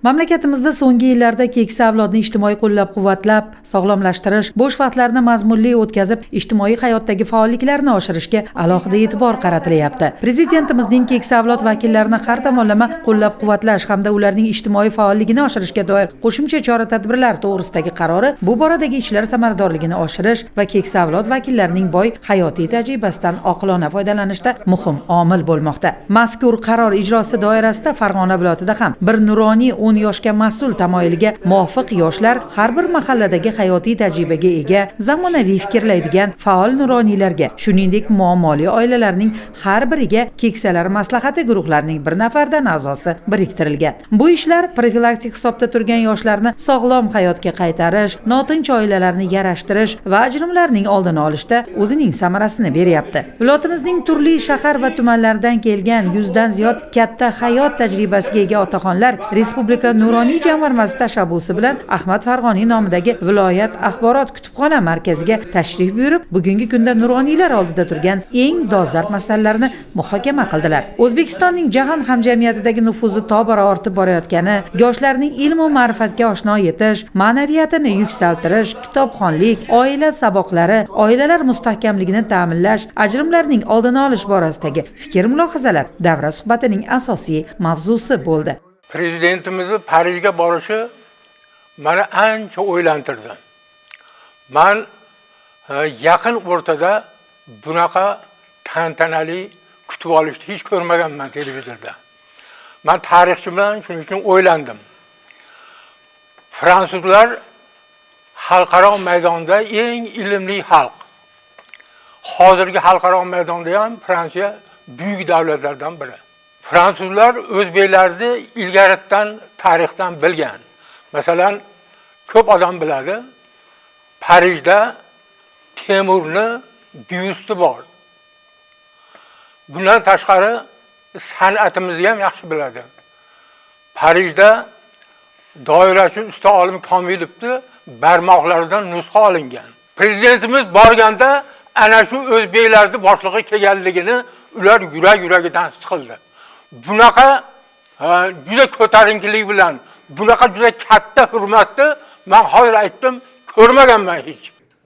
Mamlakatimizda so'nggi yillarda keksa avlodni ijtimoiy qo'llab-quvvatlab, sog'lomlashtirish, bo'sh vaqtlarni mazmunli o'tkazib, ijtimoiy hayotdagi faolliklarni oshirishga alohida e'tibor qaratilyapti. Prezidentimizning keksa avlod vakillarini har tomonlama qo'llab-quvvatlash hamda ularning ijtimoiy faolligini oshirishga doir qo'shimcha chora-tadbirlar to'g'risidagi qarori bu boradagi ishlar samaradorligini oshirish va keksa avlod vakillarining boy hayotiy tajribasidan oqilona foydalanishda muhim omil bo'lmoqda. Mazkur qaror ijrosi doirasida Farg'ona viloyatida ham bir nuroniy 10 yoshga mas'ul tamoyiliga muvofiq yoshlar har bir mahalladagi hayotiy tajribaga ega, zamonaviy fikrlaydigan faol nuroniylarga, shuningdek muammoli oilalarning har biriga keksalar maslahati guruhlarining bir nafardan a'zosi biriktirilgan. Bu ishlar profilaktik hisobda turgan yoshlarni sog'lom hayotga qaytarish, notinch oilalarni yarashtirish va ajrimlarning oldini olishda o'zining samarasini beryapti. Viloyatimizning turli shahar va tumanlaridan kelgan 100 dan ziyod katta hayot tajribasiga ega otaxonlar Respublika Nuroniy jamg'armasi tashabbusi bilan Ahmad Farg'oniy nomidagi viloyat axborot kutubxona markaziga tashrif buyurib, bugungi kunda nuroniylar oldida turgan eng dolzarb masalalarni muhokama qildilar. O'zbekistonning jahon hamjamiyatidagi nufuzi tobora ortib borayotgani, yoshlarning ilm va ma'rifatga oshno etish, ma'naviyatini yuksaltirish, kitobxonlik, oila saboqlari, oilalar mustahkamligini ta'minlash, ajrimlarning oldini olish borasidagi fikr-mulohazalar davra suhbatining asosiy mavzusi bo'ldi. Prezidentimizni Parijga borishi meni ancha o'ylantirdi. Men yaqin o'rtada bunaqa tantanali kutib olishni hech ko'rmaganman televizorda. Men tarixchi bilan shuning uchun o'ylandim. Fransuzlar xalqaro maydonda eng ilmli xalq. Hozirgi xalqaro maydonda ham Fransiya buyuk davlatlardan biri. Fransuzlar o'zbeklarni ilgaridan tarixdan bilgan. Masalan, ko'p odam biladi. Parijda Temurni byusti bor. Bundan tashqari san'atimizni ham yaxshi biladi. Parijda doirachi usta olim Komilovni barmoqlaridan nusxa olingan. Prezidentimiz borganda ana shu o'zbeklarning boshlig'i kelganligini ular yurak-yuragidan his qildi. Bunaqa juda ko'tarinkilik bilan, bunaqa juda katta hurmatni men hozir aytdim, ko'rmaganman hech.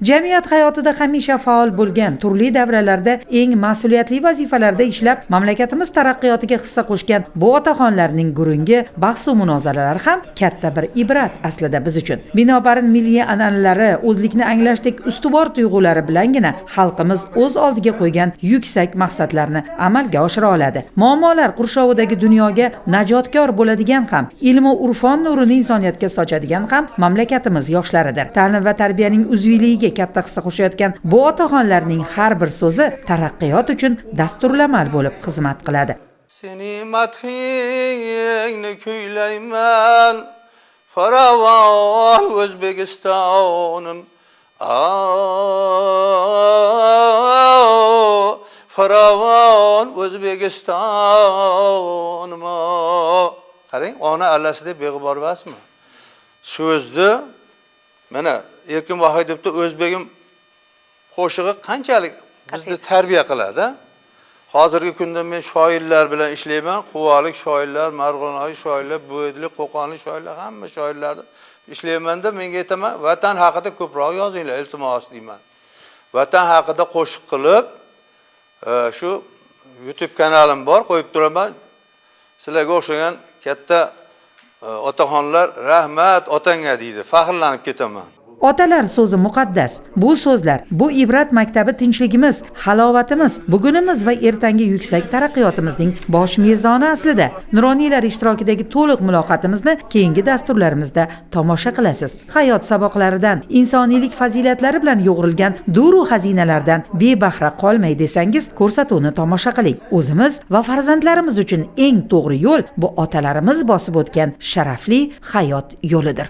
Jamiyat hayotida hamisha faol bo'lgan, turli davralarda eng mas'uliyatli vazifalarda ishlab, mamlakatimiz taraqqiyotiga hissa qo'shgan bu otaxonlarning gurungi, bahs va munozaralar ham katta bir ibrat aslida biz uchun. Binobarin milliy an'analari, o'zlikni anglashdek ustuvor tuyg'ulari bilangina xalqimiz o'z oldiga qo'ygan yuksak maqsadlarni amalga oshira oladi. Muammolar qurshovidagi dunyoga najotkor bo'ladigan ham, ilm va urfon nurini insoniyatga sochadigan ham mamlakatimiz yoshlaridir. Ta'lim va tarbiyaning uzviyligiga katta hissa qo'shayotgan bu otaxonlarning har bir so'zi taraqqiyot uchun dasturlamal bo'lib xizmat qiladi. Seni madhingni kuylayman, farovon O'zbekistonim. Farovon O'zbekistonim. Qarang, ona allasida beg'ubor emasmi? So'zni mana Erkin Vohidovda o'zbegim qo'shig'i qanchalik bizni tarbiya qiladi. Hozirgi kunda men shoirlar bilan ishlayman. Quvolik shoirlar, Marg'onoy shoirlar, Bo'ydlik, Qo'qonlik shoirlar, hamma shoirlarni ishlaymanda menga aytaman, vatan haqida ko'proq yozinglar, iltimos deyman. Vatan haqida qo'shiq qilib, shu YouTube kanalim bor, qo'yib turaman. Sizlarga o'xshagan katta otaxonlar rahmat otangga deydi, faxrlanib ketaman. Otalar so'zi muqaddas. Bu so'zlar, bu ibrat maktabi tinchligimiz, halovatimiz, bugunimiz va ertangi yuksak taraqqiyotimizning bosh mezoni aslida. Nuroniylar ishtirokidagi to'liq muloqotimizni keyingi dasturlarimizda tomosha qilasiz. Hayot saboqlaridan, insoniylik fazilatlari bilan yo'g'rilgan duru xazinalardan bebahra qolmay desangiz, ko'rsatuvni tomosha qiling. O'zimiz va farzandlarimiz uchun eng to'g'ri yo'l bu otalarimiz bosib o'tgan sharafli hayot yo'lidir.